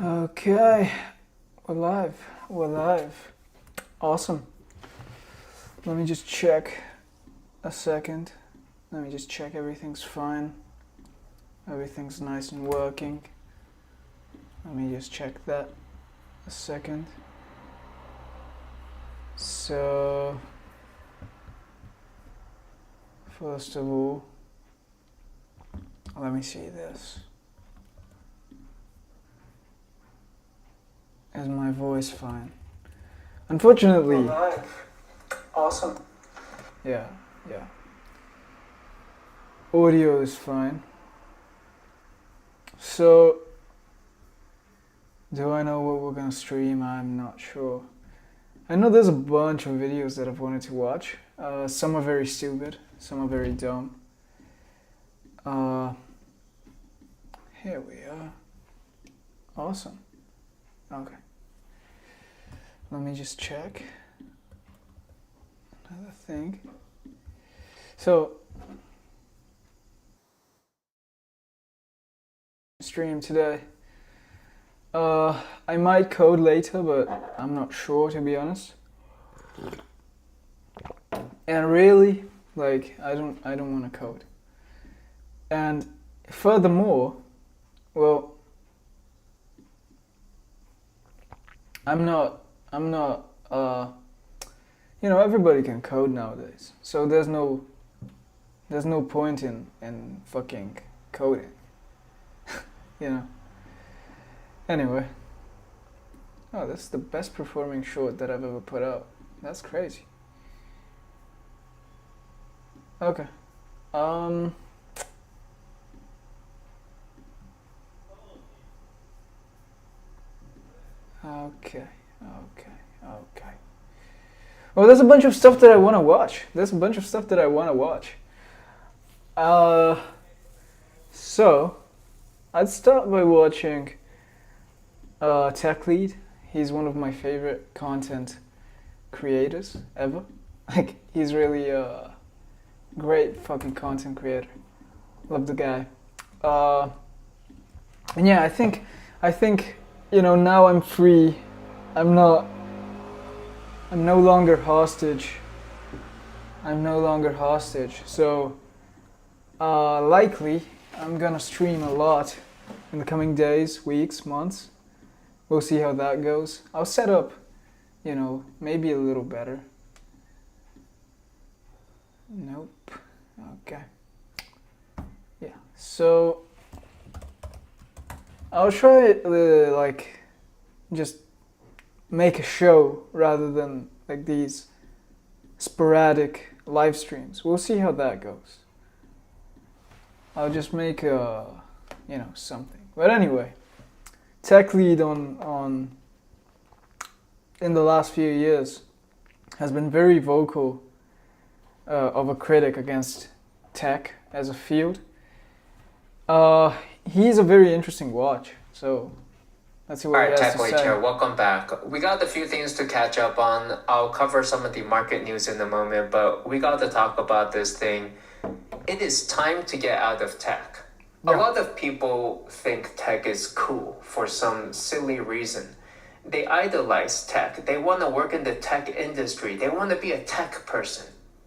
Okay, we're live. We're live. Awesome. Let me just check a second. Let me just check everything's fine. Everything's nice and working. Let me just check that a second. So, first of all, let me see this. Is my voice fine? Unfortunately. Live. Awesome. Yeah. Audio is fine. So, do I know what we're gonna stream? I'm not sure. I know there's a bunch of videos that I've wanted to watch. Some are very stupid, some are very dumb. Here we are. Awesome. Okay. Let me just check. Another thing. So, stream today. I might code later, but I'm not sure, to be honest. And really, I don't want to code. And furthermore, well, I'm not, everybody can code nowadays. So there's no point in fucking coding. Anyway. Oh, that's the best performing short that I've ever put out. That's crazy. Okay. Okay. Well, there's a bunch of stuff that I want to watch. So, I'd start by watching Tech Lead. He's one of my favorite content creators ever. He's really a great fucking content creator. Love the guy. And yeah, I think, now I'm free. I'm no longer hostage. So, likely, I'm gonna stream a lot in the coming days, weeks, months. We'll see how that goes. I'll set up, maybe a little better. Nope. Okay. Yeah. So, I'll try just make a show rather than these sporadic live streams. We'll see how that goes. I'll just make something. But anyway, Tech Lead on in the last few years has been very vocal of a critic against tech as a field. He's a very interesting watch. So let's see what he has to say. Alright, Tech Lead here. Welcome back. We got a few things to catch up on. I'll cover some of the market news in a moment, but we got to talk about this thing. It is time to get out of tech. A lot of people think tech is cool for some silly reason. They idolize tech. They want to work in the tech industry. They want to be a tech person.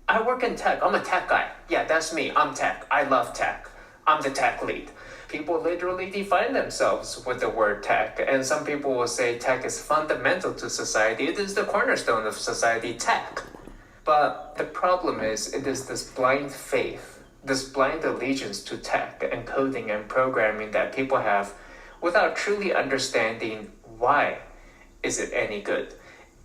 I work in tech. I'm a tech guy. Yeah, that's me. I'm tech. I love tech. I'm the tech lead. People literally define themselves with the word tech, and some people will say tech is fundamental to society. It is the cornerstone of society, tech. But the problem is, it is this blind faith, this blind allegiance to tech and coding and programming that people have without truly understanding why is it any good.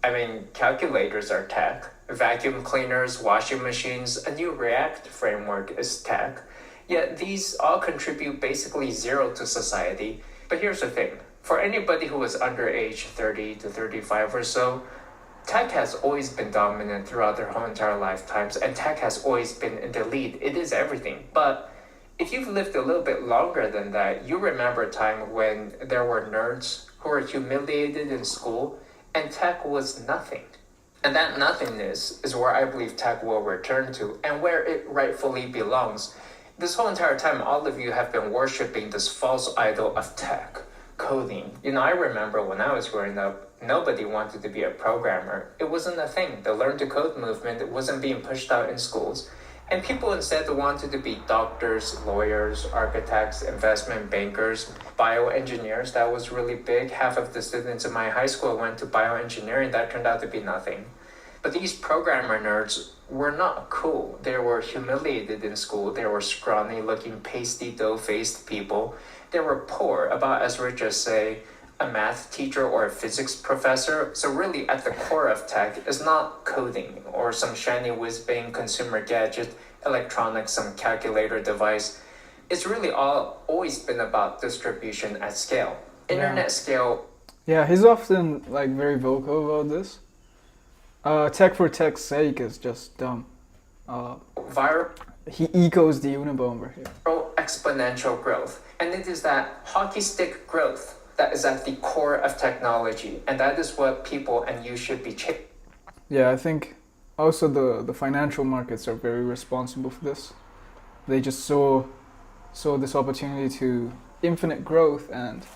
I mean, calculators are tech, vacuum cleaners, washing machines, a new React framework is tech. Yet these all contribute basically zero to society. But here's the thing. For anybody who is under age 30 to 35 or so, tech has always been dominant throughout their whole entire lifetimes, and tech has always been in the lead. It is everything. But if you've lived a little bit longer than that, you remember a time when there were nerds who were humiliated in school, and tech was nothing. And that nothingness is where I believe tech will return to, and where it rightfully belongs. This whole entire time, all of you have been worshiping this false idol of tech, coding. I remember when I was growing up, nobody wanted to be a programmer. It wasn't a thing. The learn to code movement wasn't being pushed out in schools. And people instead wanted to be doctors, lawyers, architects, investment bankers, bioengineers. That was really big. Half of the students in my high school went to bioengineering. That turned out to be nothing. But these programmer nerds were not cool. They were humiliated in school. They were scrawny looking, pasty dough-faced people. They were poor, about as rich as, say, a math teacher or a physics professor. So really at the core of tech is not coding or some shiny whiz-bang consumer gadget, electronics, some calculator device. It's really always been about distribution at scale. Internet scale. Yeah, he's often like very vocal about this. Tech for tech's sake is just dumb. Viral He echoes the Unabomber here. exponential growth. And it is that hockey stick growth that is at the core of technology. And that is what people and you should be chasing. Yeah, I think also the financial markets are very responsible for this. They just saw this opportunity to infinite growth, and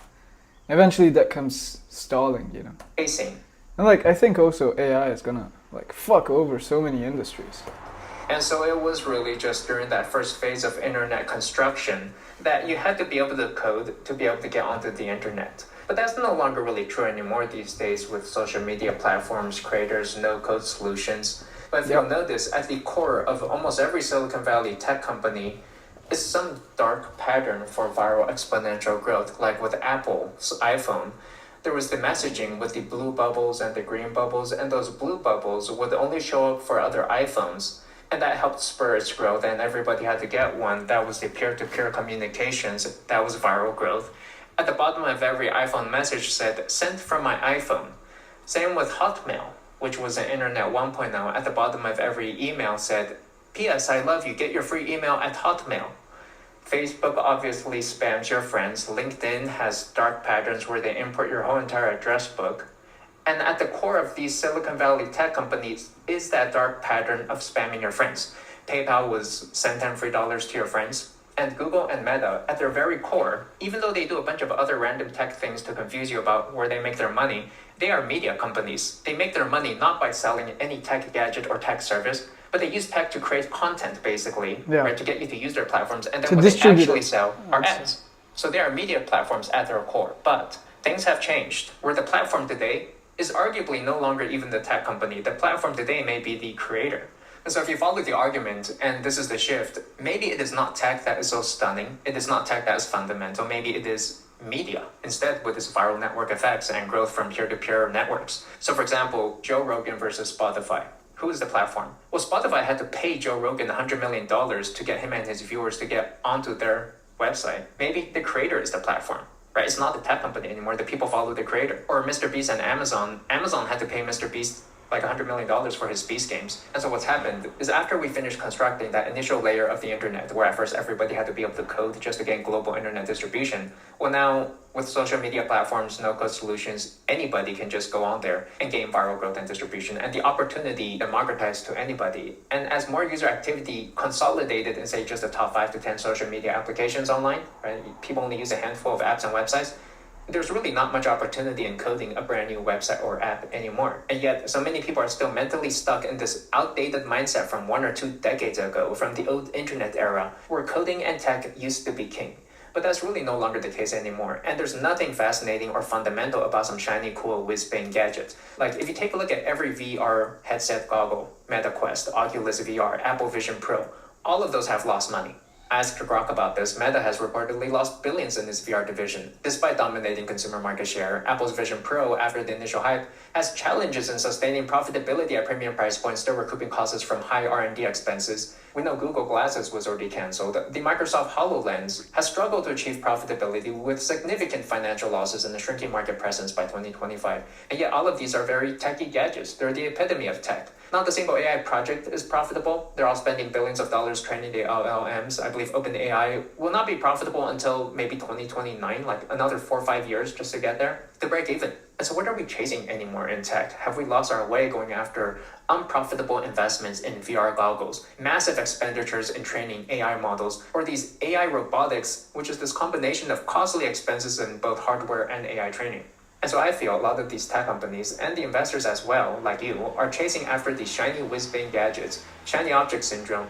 eventually that comes stalling, And like I think also AI is gonna like fuck over so many industries. And so it was really just during that first phase of internet construction that you had to be able to code to be able to get onto the internet. But that's no longer really true anymore these days with social media platforms, creators, no-code solutions. But if you'll notice, at the core of almost every Silicon Valley tech company is some dark pattern for viral exponential growth, like with Apple's iPhone. There was the messaging with the blue bubbles and the green bubbles, and those blue bubbles would only show up for other iPhones. And that helped spur its growth, and everybody had to get one. That was the peer-to-peer communications. That was viral growth. At the bottom of every iPhone message said, "Sent from my iPhone." Same with Hotmail, which was an Internet 1.0. At the bottom of every email said, "P.S. I love you. Get your free email at Hotmail." Facebook obviously spams your friends. LinkedIn has dark patterns where they import your whole entire address book. And at the core of these Silicon Valley tech companies is that dark pattern of spamming your friends. PayPal was send $10 free to your friends. And Google and Meta, at their very core, even though they do a bunch of other random tech things to confuse you about where they make their money, they are media companies. They make their money not by selling any tech gadget or tech service, but they use tech to create content, basically, right, to get you to use their platforms. And then what they actually sell are ads. So they are media platforms at their core. But things have changed, where the platform today is arguably no longer even the tech company. The platform today may be the creator. And so if you follow the argument, and this is the shift, maybe it is not tech that is so stunning. It is not tech that is fundamental. Maybe it is media, instead with its viral network effects and growth from peer-to-peer networks. So for example, Joe Rogan versus Spotify. Who is the platform? Well, Spotify had to pay Joe Rogan $100 million to get him and his viewers to get onto their website. Maybe the creator is the platform. Right, it's not the tech company anymore. The people follow the creator. Or Mr. Beast and Amazon. Amazon had to pay Mr. Beast like $100 million for his Beast games. And so what's happened is after we finished constructing that initial layer of the internet, where at first everybody had to be able to code just to gain global internet distribution, well now with social media platforms, no-code solutions, anybody can just go on there and gain viral growth and distribution, and the opportunity democratized to anybody. And as more user activity consolidated in say just the top 5 to 10 social media applications online, right? People only use a handful of apps and websites. There's really not much opportunity in coding a brand new website or app anymore. And yet, so many people are still mentally stuck in this outdated mindset from 1 or 2 decades ago, from the old internet era, where coding and tech used to be king. But that's really no longer the case anymore. And there's nothing fascinating or fundamental about some shiny, cool, whiz-bang gadgets. Like, if you take a look at every VR headset goggle, Meta Quest, Oculus VR, Apple Vision Pro, all of those have lost money. Asked Grok about this, Meta has reportedly lost billions in its VR division. Despite dominating consumer market share, Apple's Vision Pro, after the initial hype, has challenges in sustaining profitability at premium price points, still recouping costs from high R&D expenses. We know Google Glasses was already cancelled. The Microsoft HoloLens has struggled to achieve profitability with significant financial losses and a shrinking market presence by 2025. And yet all of these are very techy gadgets. They're the epitome of tech. Not a single AI project is profitable. They're all spending billions of dollars training the LLMs. I believe OpenAI will not be profitable until maybe 2029, like another 4 or 5 years just to get there, to break even. And so what are we chasing anymore in tech? Have we lost our way going after unprofitable investments in VR goggles, massive expenditures in training AI models, or these AI robotics, which is this combination of costly expenses in both hardware and AI training? And so I feel a lot of these tech companies and the investors as well, like you, are chasing after these shiny whiz-bang gadgets, shiny object syndrome,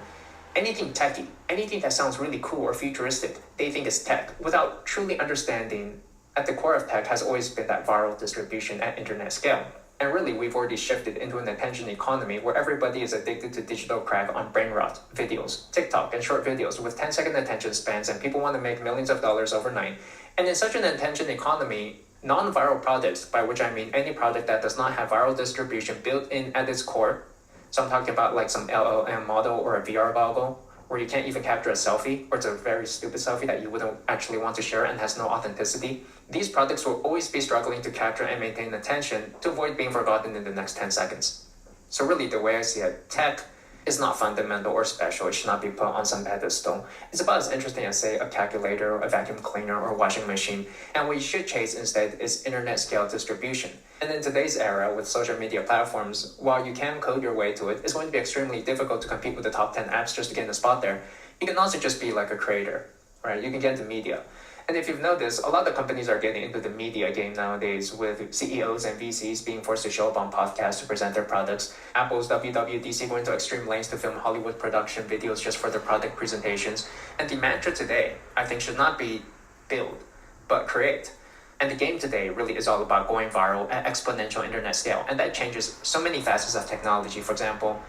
anything techy, anything that sounds really cool or futuristic, they think is tech, without truly understanding at the core of tech has always been that viral distribution at internet scale. And really, we've already shifted into an attention economy where everybody is addicted to digital crack on brain rot videos, TikTok, and short videos with 10-second attention spans, and people want to make millions of dollars overnight. And in such an attention economy, non-viral products, by which I mean any product that does not have viral distribution built in at its core, so I'm talking about like some LLM model or a VR goggle, where you can't even capture a selfie, or it's a very stupid selfie that you wouldn't actually want to share and has no authenticity. These products will always be struggling to capture and maintain attention to avoid being forgotten in the next 10 seconds. So really, the way I see it, tech is not fundamental or special. It should not be put on some pedestal. It's about as interesting as, say, a calculator, a vacuum cleaner, or a washing machine. And what you should chase instead is internet scale distribution. And in today's era with social media platforms, while you can code your way to it, it's going to be extremely difficult to compete with the top 10 apps just to get in the spot there. You can also just be like a creator, right? You can get into media. And if you've noticed, a lot of companies are getting into the media game nowadays, with CEOs and VCs being forced to show up on podcasts to present their products. Apple's WWDC going to extreme lengths to film Hollywood production videos just for their product presentations. And the mantra today, I think, should not be build, but create. And the game today really is all about going viral at exponential internet scale. And that changes so many facets of technology. For example,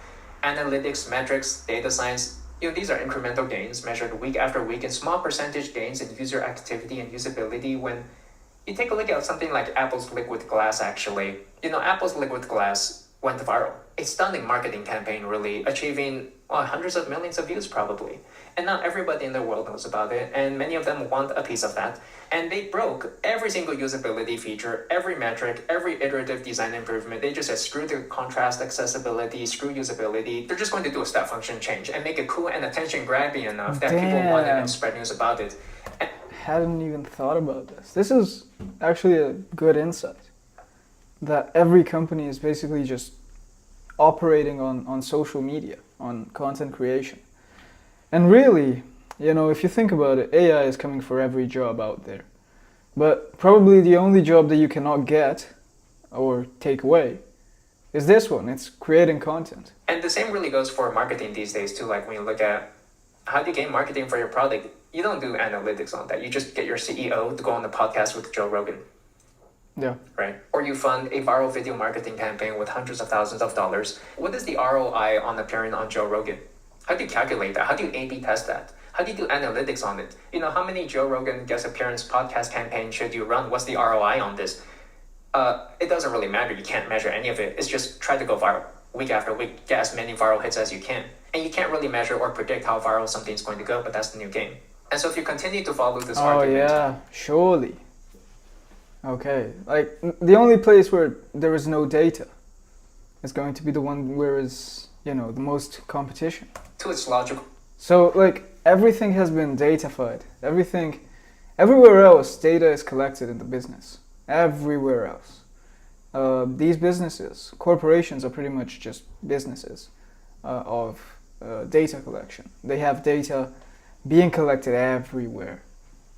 analytics, metrics, data science. These are incremental gains measured week after week in small percentage gains in user activity and usability. When you take a look at something like Apple's Liquid Glass, actually, Apple's Liquid Glass went viral. A stunning marketing campaign, really, achieving hundreds of millions of views probably. And not everybody in the world knows about it, and many of them want a piece of that. And they broke every single usability feature, every metric, every iterative design improvement. They just said, screw the contrast, accessibility, screw usability. They're just going to do a step function change and make it cool and attention-grabbing enough that people want it and spread news about it. And hadn't even thought about this. This is actually a good insight. That every company is basically just operating on social media, on content creation. And really, if you think about it, AI is coming for every job out there. But probably the only job that you cannot get or take away is this one. It's creating content. And the same really goes for marketing these days too. Like when you look at how do you gain marketing for your product, you don't do analytics on that. You just get your CEO to go on the podcast with Joe Rogan. Yeah. Right. Or you fund a viral video marketing campaign with hundreds of thousands of dollars. What is the ROI on appearing on Joe Rogan? How do you calculate that? How do you A/B test that? How do you do analytics on it? How many Joe Rogan guest appearance podcast campaigns should you run? What's the ROI on this? It doesn't really matter. You can't measure any of it. It's just try to go viral week after week. Get as many viral hits as you can. And you can't really measure or predict how viral something's going to go, but that's the new game. And so if you continue to follow this argument... Oh yeah, surely. Okay, like the only place where there is no data is going to be the one where is, the most competition. To its logical. So like everything has been datafied. Everywhere else, data is collected in the business. Everywhere else. These businesses, corporations are pretty much just businesses of data collection. They have data being collected everywhere.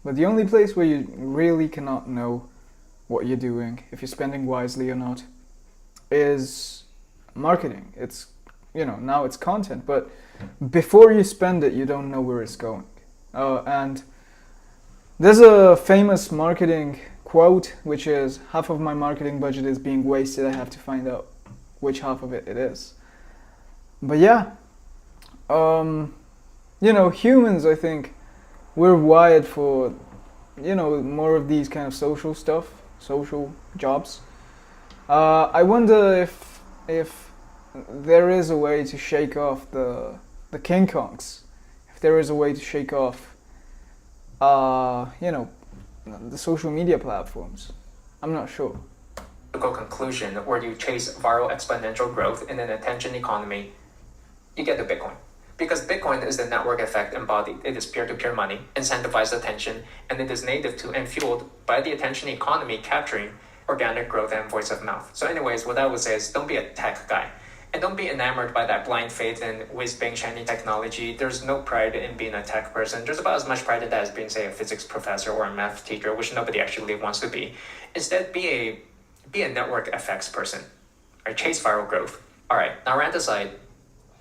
But the only place where you really cannot know what you're doing, if you're spending wisely or not, is marketing. It's, now it's content, but before you spend it, you don't know where it's going. And there's a famous marketing quote, which is, half of my marketing budget is being wasted. I have to find out which half of it is. But yeah, humans, I think, we're wired for, more of these kind of social stuff. Social jobs. I wonder if there is a way to shake off the King Kongs. If there is a way to shake off, the social media platforms. I'm not sure. conclusion where you chase viral exponential growth in an attention economy, you get to Bitcoin. Because Bitcoin is the network effect embodied. It is peer-to-peer money, incentivized attention, and it is native to and fueled by the attention economy capturing organic growth and voice of mouth. So anyways, what I would say is don't be a tech guy. And don't be enamored by that blind faith in whiz-bang shiny technology. There's no pride in being a tech person. There's about as much pride in that as being, say, a physics professor or a math teacher, which nobody actually wants to be. Instead, be a network effects person. Or chase viral growth. All right, now rant aside,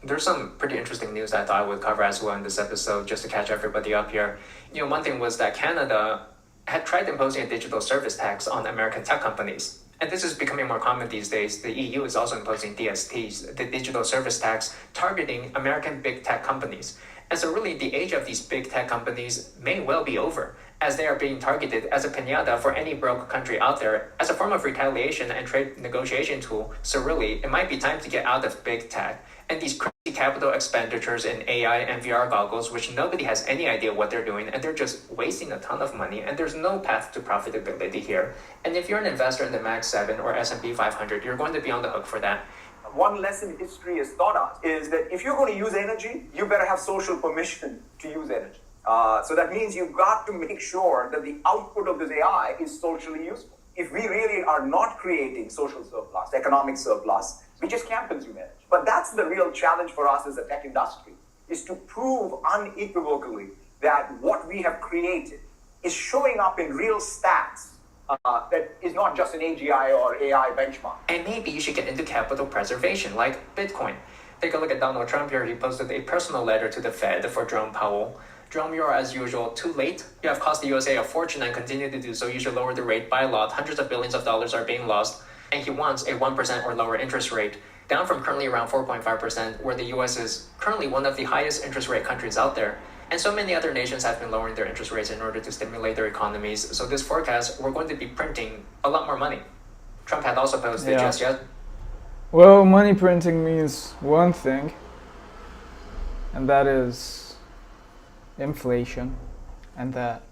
there's some pretty interesting news that I thought I would cover as well in this episode, just to catch everybody up here. One thing was that Canada had tried imposing a digital service tax on American tech companies. And this is becoming more common these days. The EU is also imposing DSTs, the digital service tax, targeting American big tech companies. And so really the age of these big tech companies may well be over, as they are being targeted as a piñata for any broke country out there as a form of retaliation and trade negotiation tool. So really, it might be time to get out of big tech and these crazy capital expenditures in AI and VR goggles, which nobody has any idea what they're doing, and they're just wasting a ton of money, and there's no path to profitability here. And if you're an investor in the Mag 7 or S&P 500, you're going to be on the hook for that. One lesson history has taught us is that if you're going to use energy, you better have social permission to use energy. So that means you've got to make sure that the output of this AI is socially useful. If we really are not creating social surplus, economic surplus, we just can't consume energy. But that's the real challenge for us as a tech industry, is to prove unequivocally that what we have created is showing up in real stats that is not just an AGI or AI benchmark. And maybe you should get into capital preservation, like Bitcoin. Take a look at Donald Trump here. He posted a personal letter to the Fed for Jerome Powell. Jerome, you're as usual too late. You have cost the USA a fortune and continue to do so. You should lower the rate by a lot. Hundreds of billions of dollars are being lost. And he wants a 1% or lower interest rate, down from currently around 4.5%, where the US is currently one of the highest interest rate countries out there. And so many other nations have been lowering their interest rates in order to stimulate their economies. So this forecast, we're going to be printing a lot more money. Trump had also posted just yet. Well, money printing means one thing, and that is inflation. And that,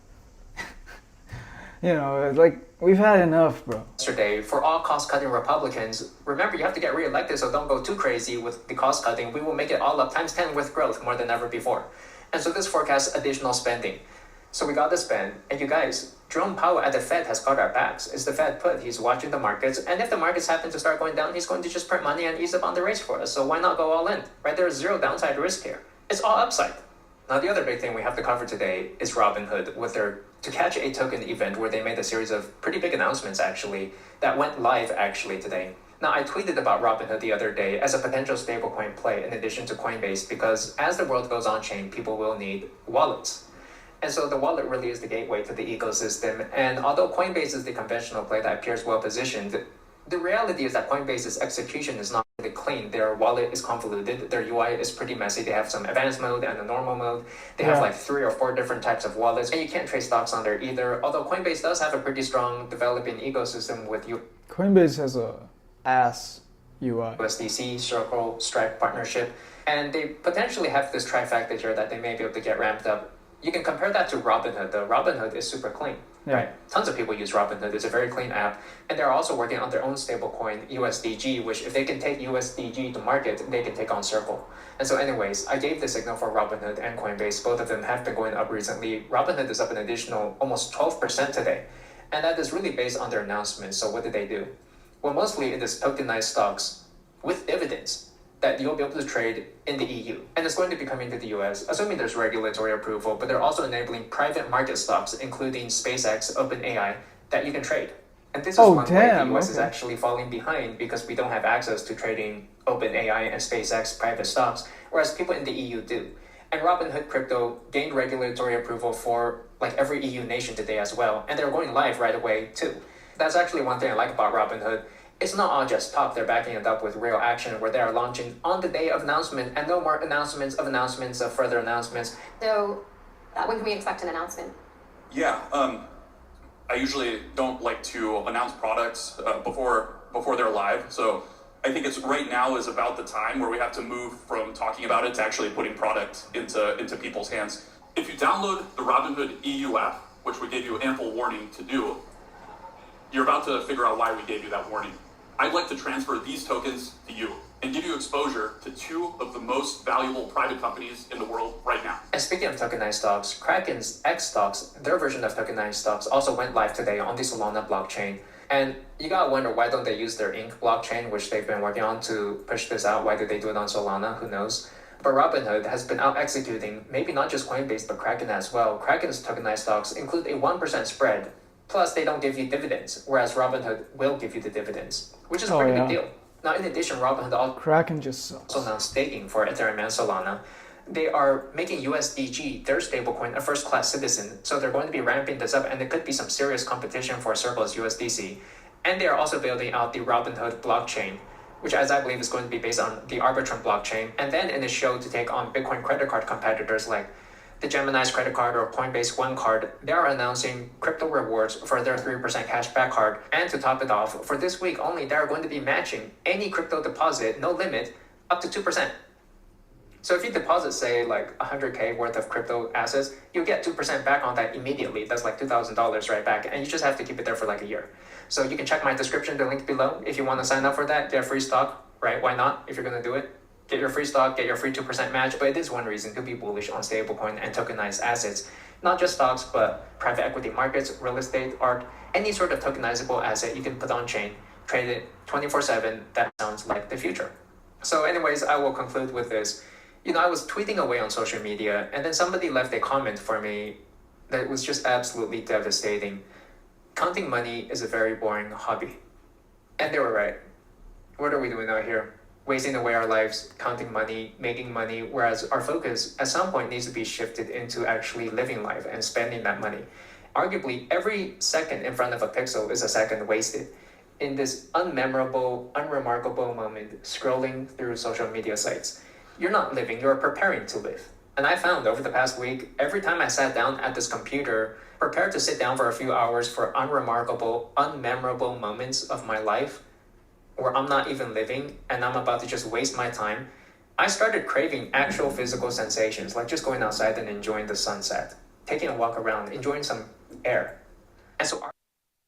like, we've had enough, bro. Yesterday, for all cost-cutting Republicans, remember you have to get reelected, so don't go too crazy with the cost-cutting. We will make it all up times 10 with growth more than ever before. And so this forecasts additional spending. So we got to spend, and you guys, Jerome Powell at the Fed has got our backs. It's the Fed put. He's watching the markets, and if the markets happen to start going down, he's going to just print money and ease up on the rates for us. So why not go all in, right? There's zero downside risk here. It's all upside. Now, the other big thing we have to cover today is Robinhood with their To Catch a Token event, where they made a series of pretty big announcements, actually, that went live, actually, today. Now, I tweeted about Robinhood the other day as a potential stablecoin play in addition to Coinbase, because as the world goes on-chain, people will need wallets. And so the wallet really is the gateway to the ecosystem. And although Coinbase is the conventional play that appears well-positioned, the reality is that Coinbase's execution is not really clean. Their wallet is convoluted. Their UI is pretty messy. They have some advanced mode and a normal mode. They have like 3 or 4 different types of wallets, and you can't trade stocks on there either. Although Coinbase does have a pretty strong developing ecosystem with Coinbase has a ass UI. USDC, Circle, Stripe partnership, and they potentially have this trifecta here that they may be able to get ramped up. You can compare that to Robinhood. The Robinhood is super clean. Right? Tons of people use Robinhood. It's a very clean app. And they're also working on their own stablecoin, USDG, which if they can take USDG to market, they can take on Circle. And so anyways, I gave the signal for Robinhood and Coinbase. Both of them have been going up recently. Robinhood is up an additional almost 12% today. And that is really based on their announcements. So what did they do? Well, mostly it is tokenized stocks with dividends that you'll be able to trade in the EU. And it's going to be coming to the US, assuming there's regulatory approval, but they're also enabling private market stocks, including SpaceX, OpenAI, that you can trade. And this is one way the US is actually falling behind, because we don't have access to trading OpenAI and SpaceX private stocks, whereas people in the EU do. And Robinhood Crypto gained regulatory approval for like every EU nation today as well, and they're going live right away too. That's actually one thing I like about Robinhood. It's not all just talk. They're backing it up with real action, where they are launching on the day of announcement, and no more announcements of further announcements. So when can we expect an announcement? Yeah, I usually don't like to announce products before they're live. So I think it's right now is about the time where we have to move from talking about it to actually putting product into people's hands. If you download the Robinhood EU app, which we gave you ample warning to do, you're about to figure out why we gave you that warning. I'd like to transfer these tokens to you and give you exposure to two of the most valuable private companies in the world right now. And speaking of tokenized stocks, Kraken's X stocks, their version of tokenized stocks, also went live today on the Solana blockchain. And you gotta wonder, why don't they use their Ink blockchain, which they've been working on to push this out? Why do they do it on Solana? Who knows? But Robinhood has been out executing, maybe not just Coinbase, but Kraken as well. Kraken's tokenized stocks include a 1% spread. Plus, they don't give you dividends, whereas Robinhood will give you the dividends, which is a pretty big deal. Now, in addition, Robinhood also Kraken just sucks. announced staking for Ethereum and Solana. They are making USDG, their stablecoin, a first-class citizen. So they're going to be ramping this up, and there could be some serious competition for Circle's USDC. And they are also building out the Robinhood blockchain, which, as I believe, is going to be based on the Arbitrum blockchain. And then in a show to take on Bitcoin credit card competitors like the Gemini's credit card or Coinbase One card, they are announcing crypto rewards for their 3% cashback card. And to top it off, for this week only, they are going to be matching any crypto deposit, no limit, up to 2%. So if you deposit, say, like 100K worth of crypto assets, you get 2% back on that immediately. That's like $2,000 right back. And you just have to keep it there for like a year. So you can check my description, the link below. If you want to sign up for that, get free stock, right? Why not? If you're going to do it, get your free stock, get your free 2% match. But it is one reason to be bullish on stablecoin and tokenized assets. Not just stocks, but private equity markets, real estate, art, any sort of tokenizable asset you can put on chain, trade it 24/7. That sounds like the future. So anyways, I will conclude with this. I was tweeting away on social media, and then somebody left a comment for me that was just absolutely devastating. Counting money is a very boring hobby. And they were right. What are we doing out here? Wasting away our lives, counting money, making money, whereas our focus at some point needs to be shifted into actually living life and spending that money. Arguably, every second in front of a pixel is a second wasted in this unmemorable, unremarkable moment scrolling through social media sites. You're not living, you're preparing to live. And I found over the past week, every time I sat down at this computer, prepared to sit down for a few hours for unremarkable, unmemorable moments of my life, where I'm not even living and I'm about to just waste my time, I started craving actual physical sensations, like just going outside and enjoying the sunset, taking a walk around, enjoying some air. And so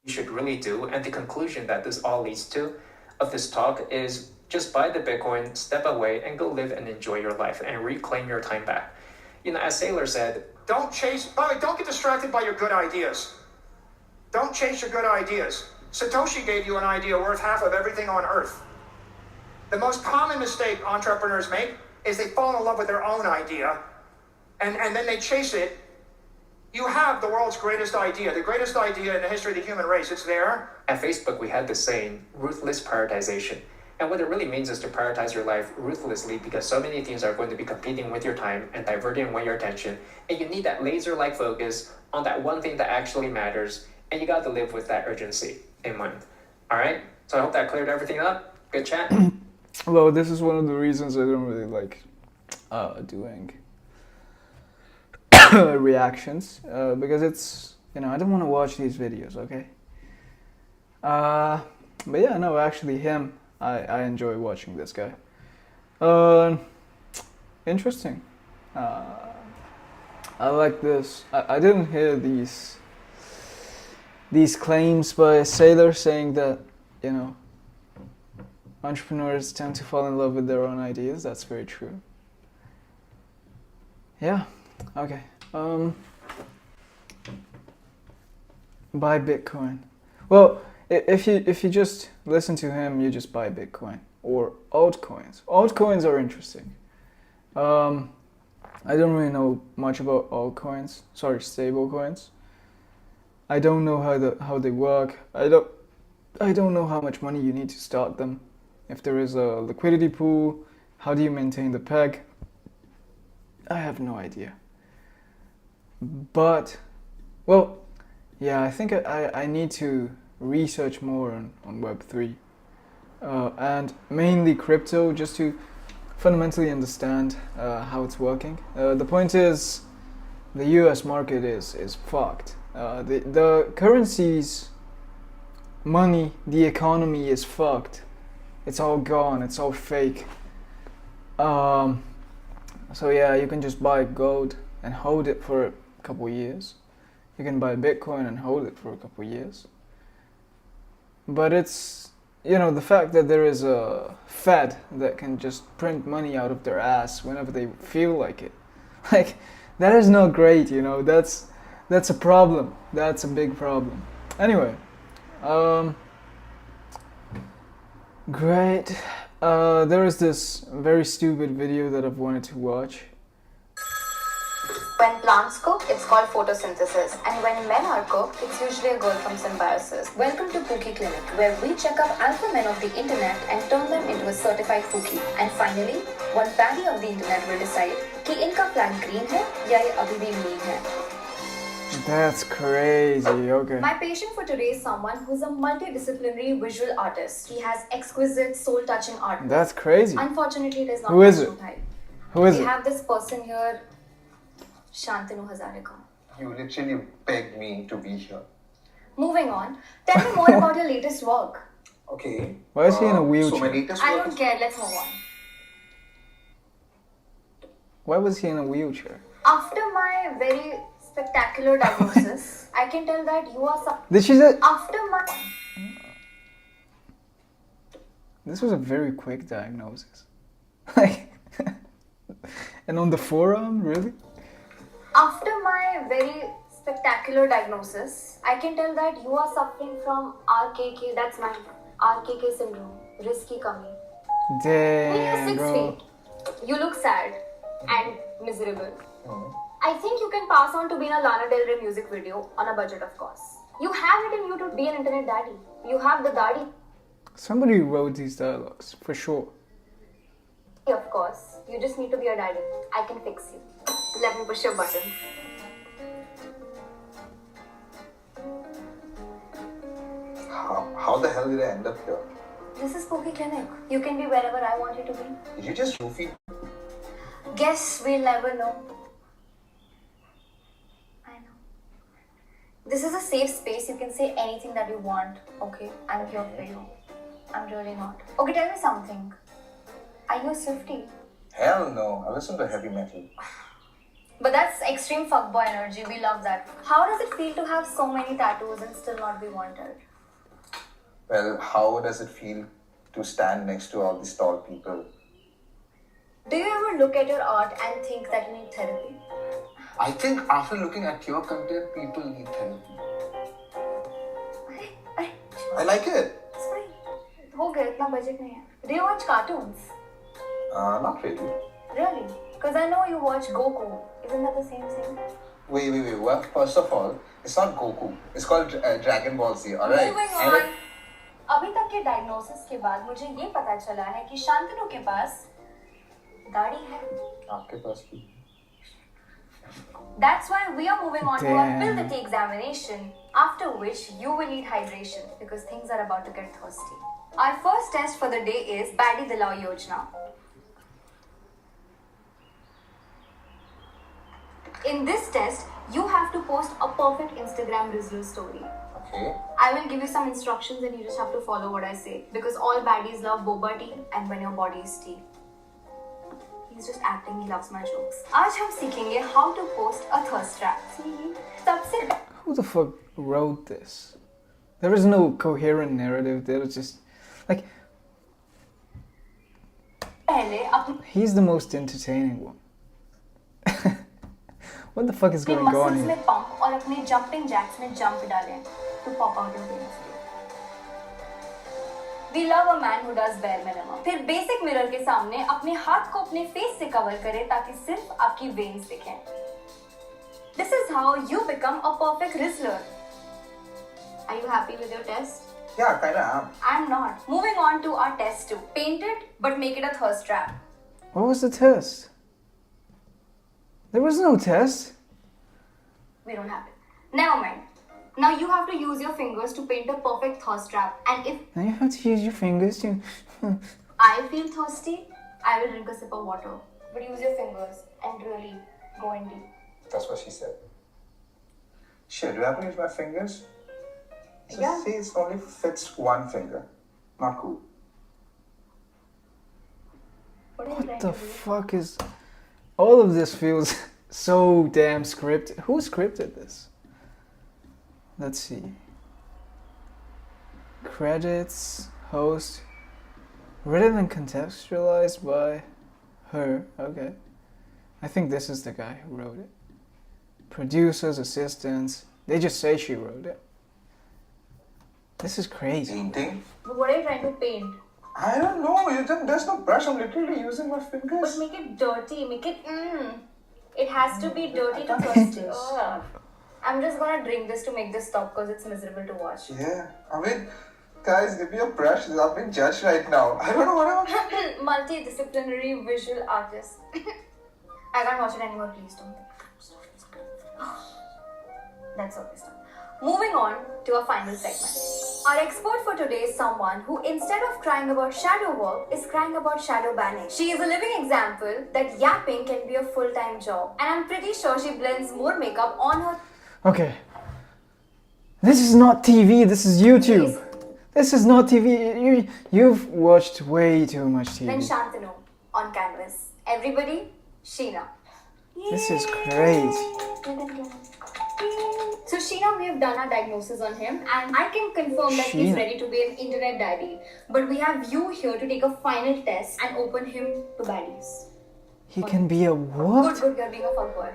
you should really do, and the conclusion that this all leads to of this talk is just buy the Bitcoin, step away, and go live and enjoy your life and reclaim your time back. As Saylor said, don't get distracted by your good ideas. Don't chase your good ideas. Satoshi gave you an idea worth half of everything on earth. The most common mistake entrepreneurs make is they fall in love with their own idea and then they chase it. You have the world's greatest idea, the greatest idea in the history of the human race. It's there. At Facebook, we had this saying, ruthless prioritization. And what it really means is to prioritize your life ruthlessly, because so many things are going to be competing with your time and diverting away your attention. And you need that laser-like focus on that one thing that actually matters. And you got to live with that urgency in mind. All right? So I hope that cleared everything up. Good chat. Well, this is one of the reasons I don't really like doing reactions. Because it's, I don't want to watch these videos, okay? But yeah, no, actually him. I enjoy watching this guy. Interesting. I like this. I didn't hear these claims by Saylor saying that, entrepreneurs tend to fall in love with their own ideas. That's very true. Yeah. Okay. Buy Bitcoin. Well, if you just listen to him, you just buy Bitcoin or altcoins. Altcoins are interesting. I don't really know much about altcoins. Sorry, stable coins. I don't know how they work. I don't know how much money you need to start them. If there is a liquidity pool, how do you maintain the peg? I have no idea. But, well, yeah, I think I need to research more on Web3 and mainly crypto, just to fundamentally understand how it's working. The point is, the US market is fucked. The currencies, money, the economy is fucked. It's all gone, it's all fake. So yeah, you can just buy gold and hold it for a couple years. You can buy Bitcoin and hold it for a couple years. but it's, the fact that there is a Fed that can just print money out of their ass whenever they feel like it. Like, that is not great, that's a problem. That's a big problem. Anyway, great. There is this very stupid video that I've wanted to watch. When plants cook, it's called photosynthesis. And when men are cooked, it's usually a girl from Symbiosis. Welcome to Pookie Clinic, where we check up alpha men of the internet and turn them into a certified Pookie. And finally, one baddie of the internet will decide कि इनका plan green है या ये अभी भी mean है. That's crazy, okay. My patient for today is someone who's a multidisciplinary visual artist. He has exquisite, soul-touching art. That's crazy. Unfortunately, it is not Who is my it? type. Who is We it? have this person here, Shantanu Hazarika. You literally begged me to be here. Moving on, tell me more about your latest work. Okay. Why is he in a So my wheelchair? latest I work don't is care, let's move on. Why was he in a wheelchair? After my very spectacular diagnosis, I can tell that you are Did she say? after my This was a very quick diagnosis. Like, and on the forearm, really? after my very spectacular diagnosis, I can tell that you are suffering from RKK, that's my RKK syndrome, risky kami. When you're Damn, 6 bro. feet, you look sad and miserable. I think you can pass on to being a Lana Del Rey music video on a budget, of course. You have it in you to be an internet daddy. You have the daddy, Somebody wrote these dialogues, for sure. of course. You just need to be a daddy. I can fix you. Let me push your buttons. how the hell did I end up here? This is Pookie Clinic. You can be wherever I want you to be. Did you just roofie? Guess we'll never know. I know. This is a safe space. You can say anything that you want. Okay, I'm here for you. I'm really not. Okay, tell me something. Are you a Swiftie? Hell no. I listen to heavy metal. But that's extreme fuckboy energy. We love that. How does it feel to have so many tattoos and still not be wanted? Well, how does it feel to stand next to all these tall people? Do you ever look at your art and think that you need therapy? I think after looking at your content, people need therapy. अरे, I like it. it's fine. हो गया, इतना budget नहीं है. Do you watch cartoons? Not really. Really? Because I know you watch Goku. Isn't that the same thing? Wait. Well, first of all, it's not Goku. It's called Dragon Ball Z, alright? Moving And on. अभी तक के diagnosis के बाद मुझे ये पता चला है कि शांतनु के पास दाढ़ी है. आपके पास भी. That's why we are moving on to our Damn. pill the tea examination, after which you will need hydration because things are about to get thirsty. Our first test for the day is Baddie Dilao Yojana. In this test, you have to post a perfect Instagram Rizzler story. Okay. I will give you some instructions and you just have to follow what I say because all baddies love boba tea and when your body is tea. He's just acting, he loves my jokes. आज हम सीखेंगे how to post a thirst trap. सबसे Who the fuck wrote this? There is no coherent narrative. There was just like पहले अपने he's the most entertaining one. What the fuck is going on muscles here? में pump और अपने jumping jacks में jump डालें to pop out your veins. We love a man who does bare minimum. फिर basic mirror के सामने अपने हाथ को अपने फेस से कवर करें ताकि सिर्फ आपकी वेन्स दिखें. This is how you become a perfect Rizzler. Are you happy with your test? Yeah, kinda am. I'm not. Moving on to our test 2. Paint it, but make it a thirst trap. What was the test? There was no test. We don't have it. Never mind. Now you have to use your fingers to paint a perfect thirst trap. And if Now you have to use your fingers to. I feel thirsty, I will drink a sip of water. But use your fingers and really go in deep. That's what she said. Shit, do I have to use my fingers? So Yeah. see, it only fits one finger. Not cool. What are you What trying the to do? fuck is. All of this feels so damn scripted. Who scripted this? Let's see. Credits, host, written and contextualized by her. Okay. I think this is the guy who wrote it. Producers, assistants, they just say she wrote it. This is crazy. Painting? But what are you trying to paint? I don't know. There's no brush. I'm literally using my fingers. But make it dirty. Make it It has to be dirty to I can't first. do this. Ugh. I'm just gonna drink this to make this stop because it's miserable to watch. Yeah. I mean, guys, give me a brush. I'm being judged right now. I don't know what I'm. Multidisciplinary visual artist. I can't watch it anymore, please don't. That's always done. Moving on to our final segment. Our expert for today is someone who, instead of crying about shadow work, is crying about shadow banning. She is a living example that yapping can be a full-time job, and I'm pretty sure she blends more makeup on her. Okay. This is not TV, this is YouTube. This is not TV. You've watched way too much Then TV. Shantanu on canvas. Everybody, Sheena. This is crazy. So Sheena, we have done our diagnosis on him, and I can confirm that he's Sheena. ready to be an internet daddy. But we have you here to take a final test and open him to baddies. He can be a what? Good, you're being a fuckboy.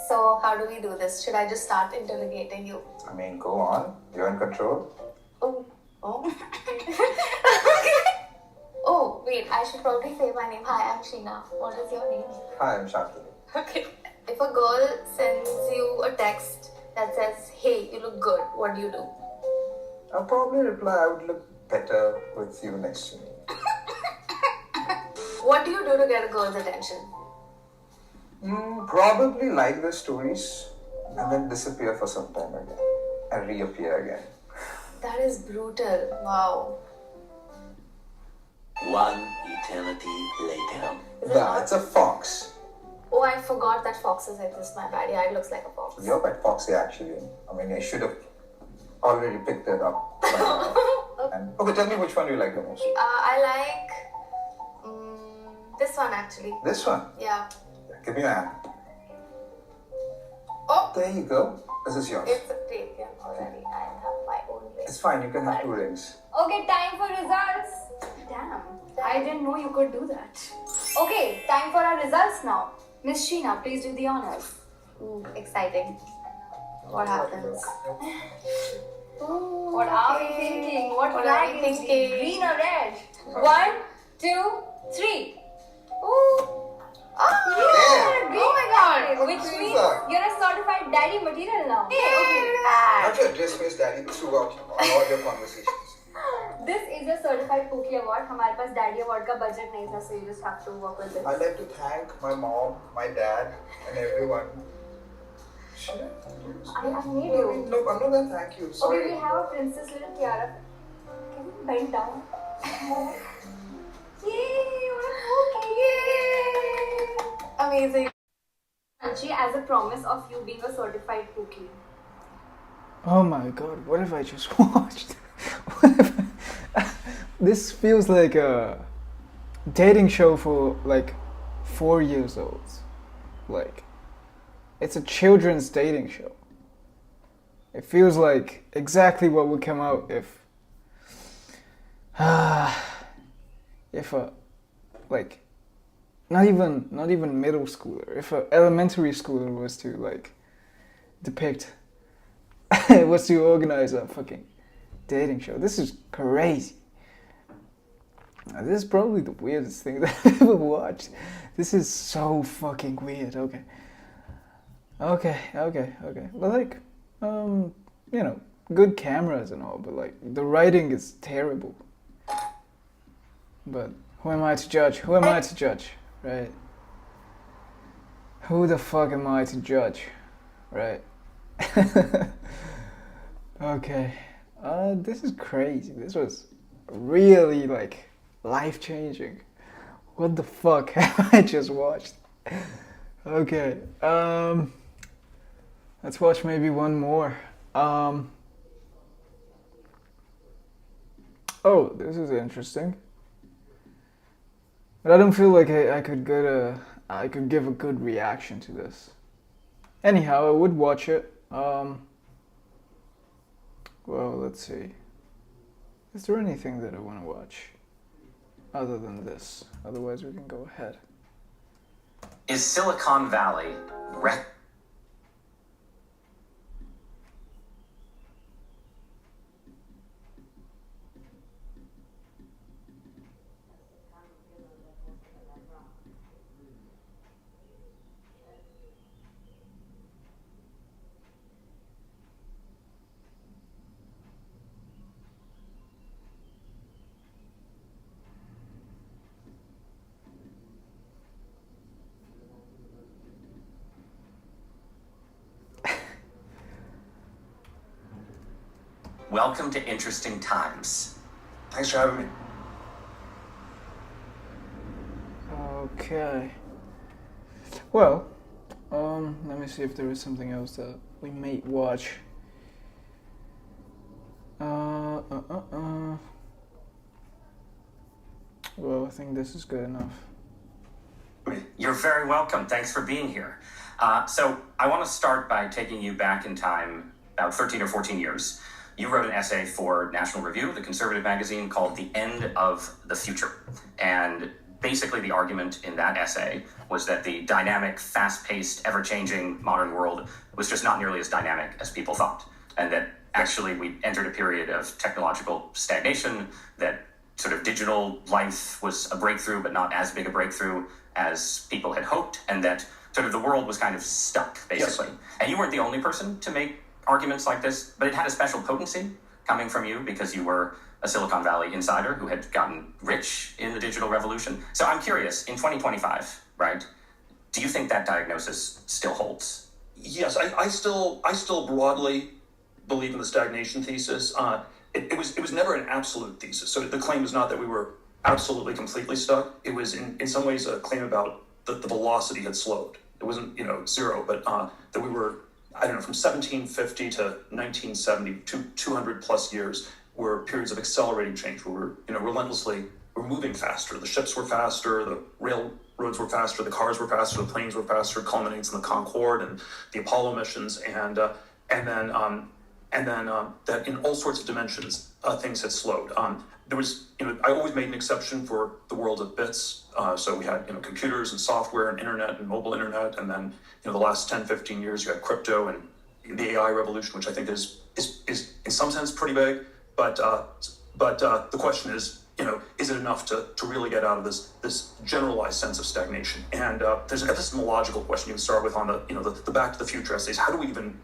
So how do we do this? Should I just start interrogating you? I mean, go on. You're in control. Oh. Oh, wait, I should probably say my name. Hi, I'm Sheena. What is your name? Hi, I'm Shantanu. Okay. If a girl sends you a text that says, hey, you look good, what do you do? I'll probably reply, I would look better with you next to me. What do you do to get a girl's attention? Probably like the stories and then disappear for some time again and reappear again. That is brutal. Wow. One eternity later. Yeah, it's a fox. Oh, I forgot that foxes exist. My bad. Yeah, it looks like a fox. You're quite foxy actually. I mean, I should have already picked it up by now. And, okay, tell me which one you like the most. I like this one actually. This one. Yeah. Give me your hand. Oh, There you go. This is yours. it's a taken already. I have my own ring. It's fine, you can have 2 rings. Okay, time for results. Damn, I didn't know you could do that. Okay, time for our results now. Miss Sheena, please do the honors. Ooh, exciting. What happens? What are we thinking? What flag is it? Green or red? 1, 2, 3. Ooh. Oh, yeah. Green. Oh my god. Which means you're a certified daddy material now. Not your dress-based daddy throughout all your conversations. This is a certified Pookie award. हमारे पास daddy award का budget नहीं था, so you just have to work with this. I'd like to thank my mom, my dad, and everyone. Should I? I need you. No, I'm not gonna thank you. Sorry. Okay, we have a princess little tiara. Can you bend down? Yay! What a Pookie! Yay! Amazing. Anchi, as a promise of you being a certified Pookie. Oh my god, what have I just watched? What have This feels like a dating show for like 4 years olds. Like, it's a children's dating show. It feels like exactly what would come out if a like not even middle schooler, if a elementary schooler was to like depict was to organize a fucking dating show. This is crazy. This is probably the weirdest thing that I've ever watched. This is so fucking weird. Okay. But like, you know, good cameras and all, but like the writing is terrible. But who am I to judge? Who am I to judge? Right? Who the fuck am I to judge? Right? Okay. This is crazy. This was really like life-changing. What the fuck have I just watched? Okay. Let's watch maybe one more. Oh, this is interesting. But I don't feel like I could give a good reaction to this. Anyhow, I would watch it. Well, let's see. Is there anything that I want to watch other than this? Otherwise, we can go ahead. Is Silicon Valley Welcome to Interesting Times. Thanks for having me. Okay. Well, let me see if there is something else that we may watch. Well, I think this is good enough. You're very welcome. Thanks for being here. So I want to start by taking you back in time about 13 or 14 years. You wrote an essay for National Review, the conservative magazine, called The End of the Future. And basically the argument in that essay was that the dynamic, fast-paced, ever-changing modern world was just not nearly as dynamic as people thought. And that actually we entered a period of technological stagnation, that sort of digital life was a breakthrough, but not as big a breakthrough as people had hoped, and that sort of the world was kind of stuck, basically. Yes. And you weren't the only person to make arguments like this, but it had a special potency coming from you because you were a Silicon Valley insider who had gotten rich in the digital revolution. So I'm curious, in 2025, right, do you think that diagnosis still holds? Yes, I still broadly believe in the stagnation thesis. It was never an absolute thesis. So the claim was not that we were absolutely completely stuck. It was in some ways a claim about the velocity had slowed. It wasn't, zero, but that we were, I don't know, from 1750 to 1970, 200 plus years were periods of accelerating change where we're moving faster. The ships were faster, the railroads were faster, the cars were faster, the planes were faster, culminates in the Concorde and the Apollo missions, and then that in all sorts of dimensions, things had slowed. There was, I always made an exception for the world of bits. So we had, computers and software and internet and mobile internet. And then, the last 10, 15 years, you had crypto and the AI revolution, which I think is in some sense pretty big. But the question is, is it enough to really get out of this generalized sense of stagnation? And there's this logical question you can start with on the Back to the Future essays. How do we even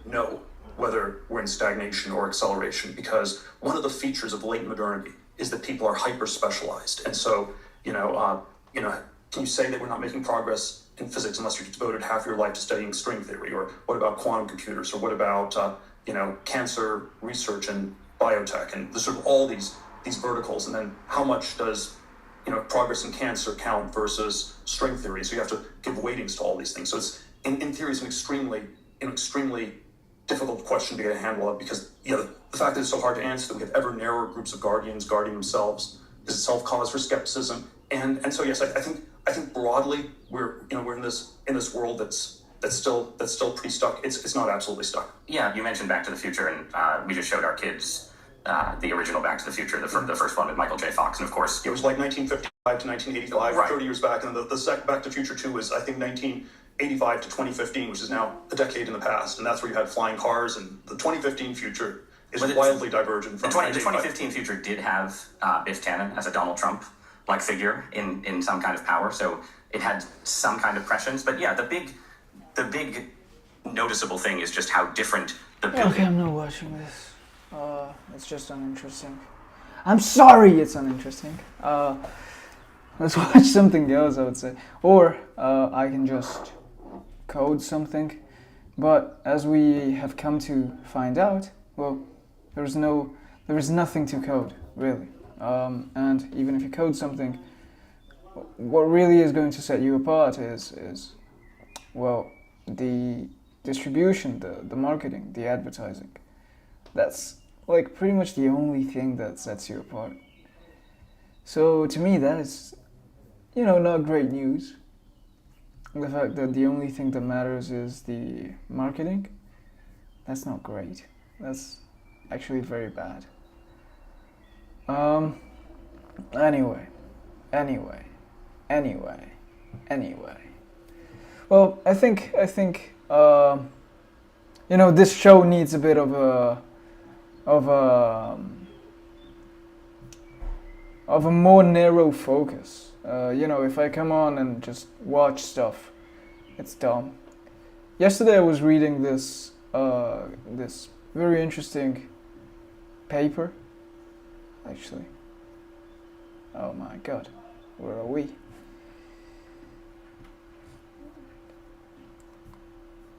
know whether we're in stagnation or acceleration? Because one of the features of late modernity is that people are hyper specialized, and so can you say that we're not making progress in physics unless you've devoted half your life to studying string theory? Or what about quantum computers? Or what about cancer research and biotech and the sort of all these verticals? And then how much does progress in cancer count versus string theory? So you have to give weightings to all these things. So it's in theory it's an extremely difficult question to get a handle of, because the fact that it's so hard to answer, that we have ever narrower groups of guardians guarding themselves, is itself cause for skepticism. And so yes, I think broadly we're in this world that's still pretty stuck. It's not absolutely stuck. Yeah, you mentioned Back to the Future, and we just showed our kids the original Back to the Future, the first one with Michael J. Fox, and of course it was like 1955 to 1985, right. 30 years back, and the second Back to the Future 2 was I think 1985 to 2015, which is now a decade in the past, and that's where you had flying cars, and the 2015 future is wildly divergent from the 2015 future did have Biff Tannen as a Donald Trump-like figure in some kind of power, so it had some kind of prescience. But yeah, the big noticeable thing is just how different the building. Okay, I'm not watching this. It's just uninteresting. I'm sorry, it's uninteresting. Let's watch something else, I would say, or I can just code something. But as we have come to find out, well, there is nothing to code, really. And even if you code something, what really is going to set you apart is well, the distribution, the marketing, the advertising. That's like pretty much the only thing that sets you apart. So to me, that is, not great news. The fact that the only thing that matters is the marketing, that's not great. That's actually very bad. Anyway. Well, I think this show needs a bit of a more narrow focus. If I come on and just watch stuff, it's dumb. Yesterday I was reading this very interesting paper, actually. Oh my god, where are we?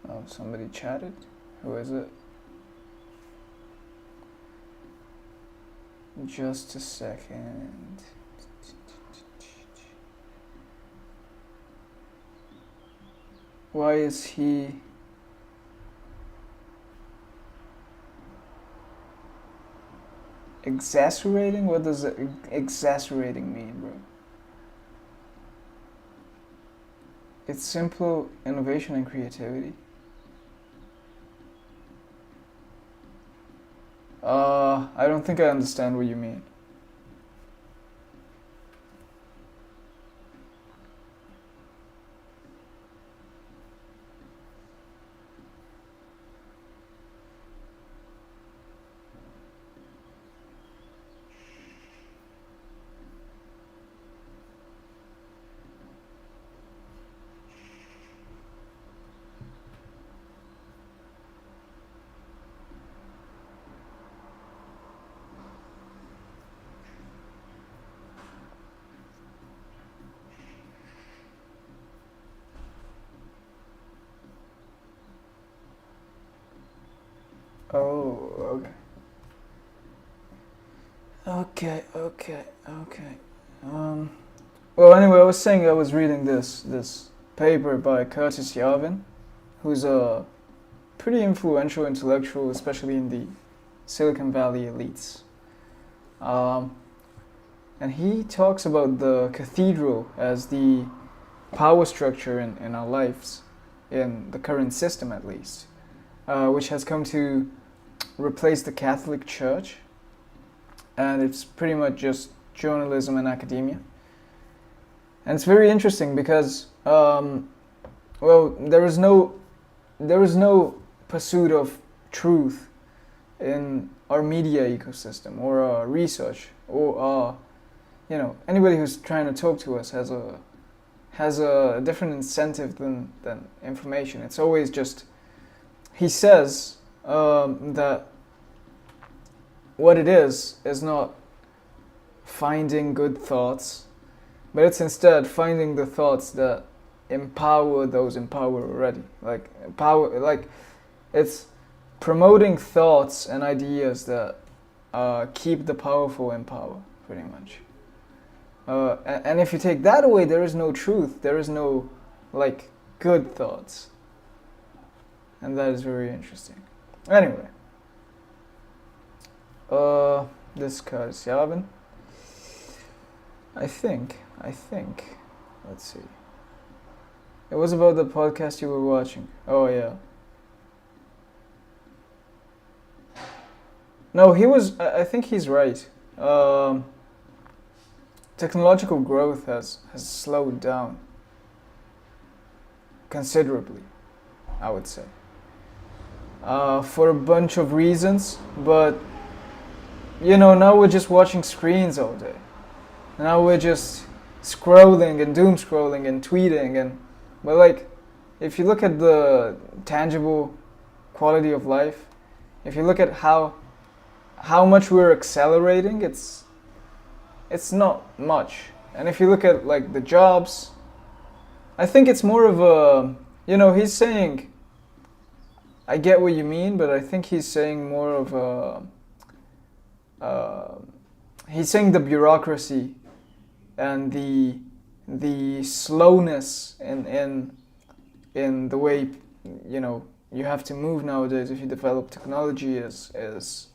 Oh, somebody chatted? Who is it? Just a second. Why is he... Exasperating? What does exasperating mean, bro? It's simple innovation and creativity. I don't think I understand what you mean. Oh, okay. Okay. Well, anyway, I was saying I was reading this paper by Curtis Yarvin, who's a pretty influential intellectual, especially in the Silicon Valley elites. And he talks about the cathedral as the power structure in our lives, in the current system at least, which has come to replace the Catholic Church, and it's pretty much just journalism and academia. And it's very interesting because, there is no pursuit of truth in our media ecosystem or our research or our, anybody who's trying to talk to us has a different incentive than information. It's always just, he says that what it is not finding good thoughts, but it's instead finding the thoughts that empower those in power already. It's promoting thoughts and ideas that keep the powerful in power, pretty much. And if you take that away, there is no truth. There is no, good thoughts. And that is very interesting. Anyway. This Curtis Yarvin. I think. Let's see. It was about the podcast you were watching. Oh, yeah. No, I think he's right. Technological growth has slowed down considerably, I would say. For a bunch of reasons, but now we're just watching screens all day. Now we're just scrolling and doom scrolling and tweeting but if you look at the tangible quality of life, if you look at how much we're accelerating, it's not much. And if you look at the jobs, I think it's more of a, he's saying, I get what you mean, but I think he's saying more of he's saying the bureaucracy and the slowness in the way you have to move nowadays if you develop technology is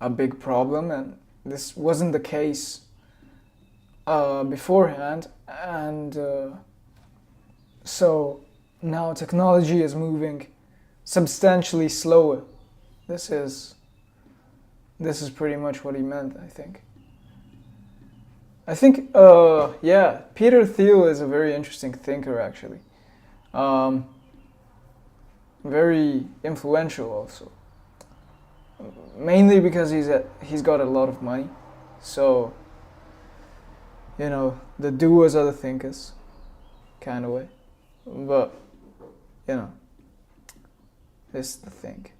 a big problem, and this wasn't the case beforehand, and so now technology is moving substantially slower. This this is pretty much what he meant, I think. Yeah, Peter Thiel is a very interesting thinker, actually. Very influential also. Mainly because he's got a lot of money. So, you know, the doers are the thinkers, kind of way. But, you know, this is the thing.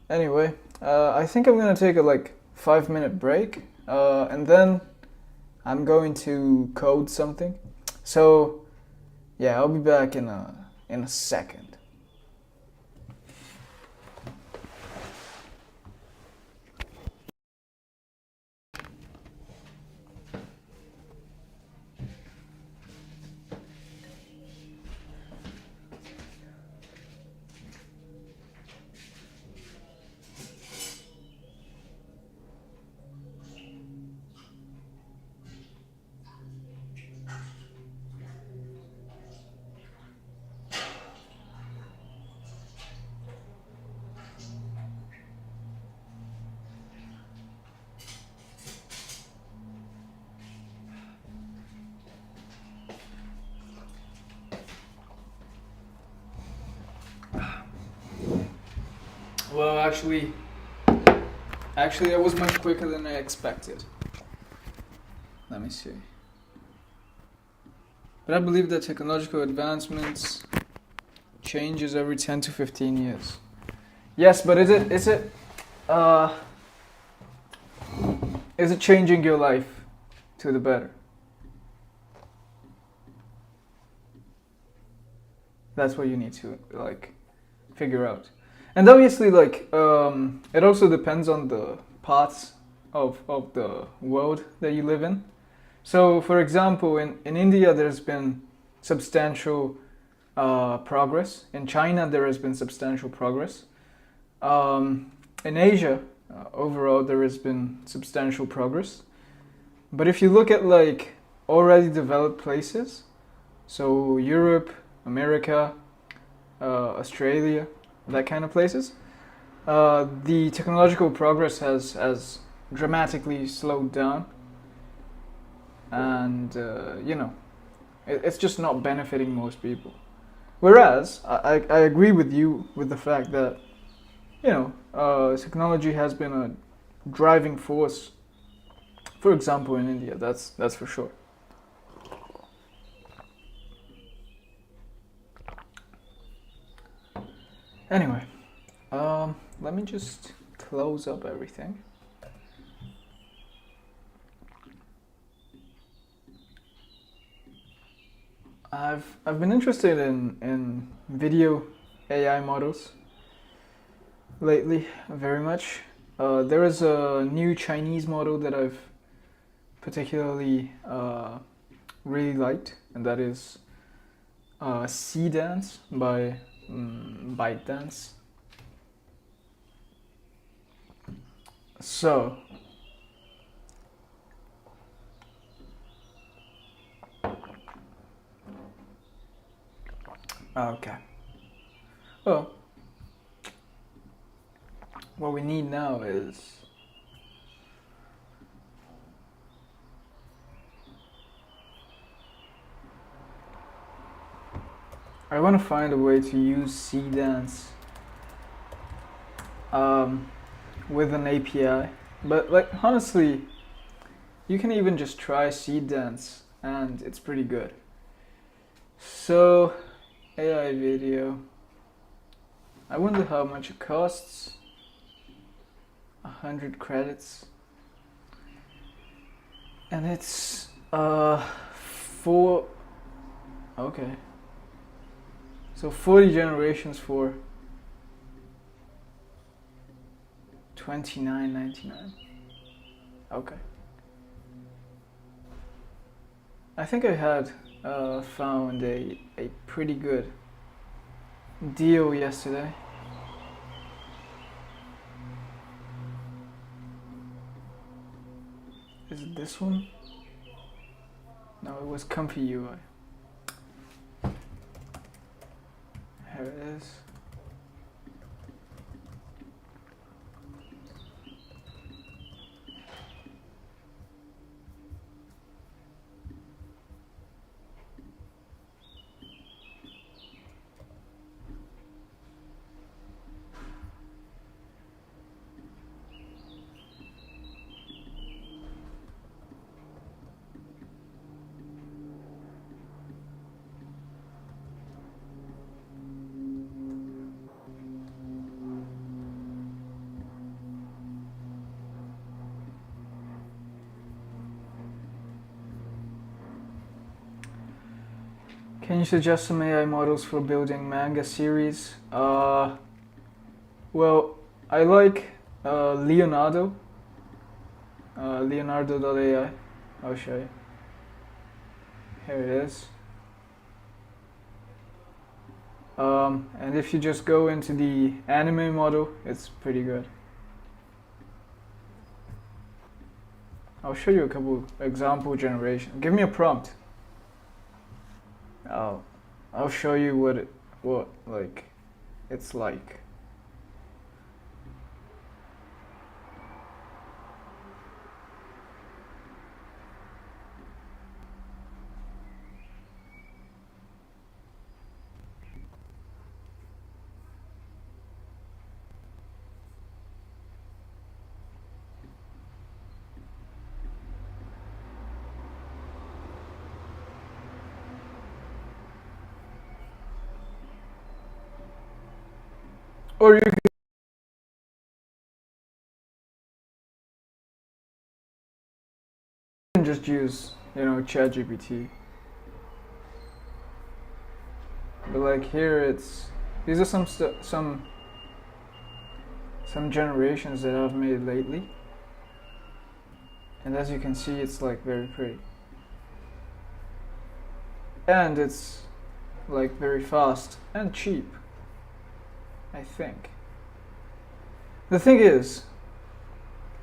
Anyway, I think I'm gonna take a 5-minute break, and then I'm going to code something. So, yeah, I'll be back in a second. Well, actually, that was much quicker than I expected. Let me see. But I believe that technological advancements changes every 10 to 15 years. Yes, but is it changing your life to the better? That's what you need to figure out. And obviously, it also depends on the parts of the world that you live in. So, for example, in India, there's been substantial progress. In China, there has been substantial progress. In Asia, overall, there has been substantial progress. But if you look at already developed places, so Europe, America, Australia, that kind of places, the technological progress has dramatically slowed down, and it's just not benefiting most people. Whereas I agree with you with the fact that technology has been a driving force. For example, in India, that's for sure. Anyway, let me just close up everything. I've been interested in video AI models lately, very much. There is a new Chinese model that I've particularly really liked, and that is Seedance by ByteDance. So, okay. Well, what we need now is I want to find a way to use Seedance with an API, but honestly, you can even just try Seedance and it's pretty good. So, AI video. I wonder how much it costs. 100 credits. And it's for okay. So 40 generations for $29.99. Okay. I think I had found a pretty good deal yesterday. Is it this one? No, it was Comfy UI. Here it is. Can you suggest some AI models for building manga series? Well, I like Leonardo. Leonardo.ai. I'll show you. Here it is. And if you just go into the anime model, it's pretty good. I'll show you a couple example generation. Give me a prompt. I'll show you what like it's like. Or you can just use, ChatGPT. But like here, these are some generations that I've made lately, and as you can see, it's like very pretty, and it's like very fast and cheap. I think. The thing is,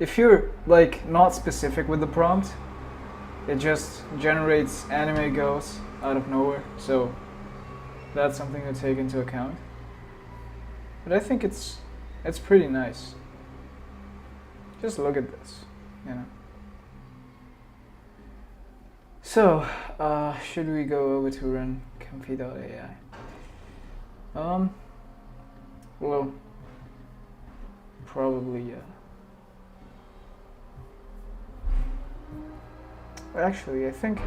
if you're like not specific with the prompt, it just generates anime girls out of nowhere, so that's something to take into account. But I think it's pretty nice. Just look at this, So, should we go over to run Comfy.ai? Well, probably, yeah. Actually, I think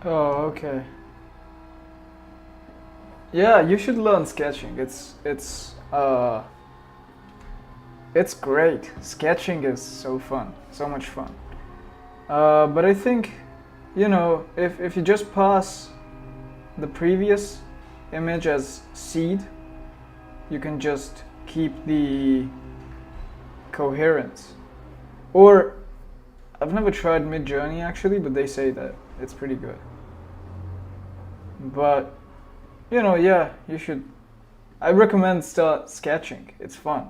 oh, okay. Yeah, you should learn sketching. It's great. Sketching is so fun, so much fun. But I think, if you just pass the previous image as seed, you can just keep the coherence. Or, I've never tried Midjourney actually, but they say that it's pretty good. But, yeah, you should. I recommend start sketching. It's fun.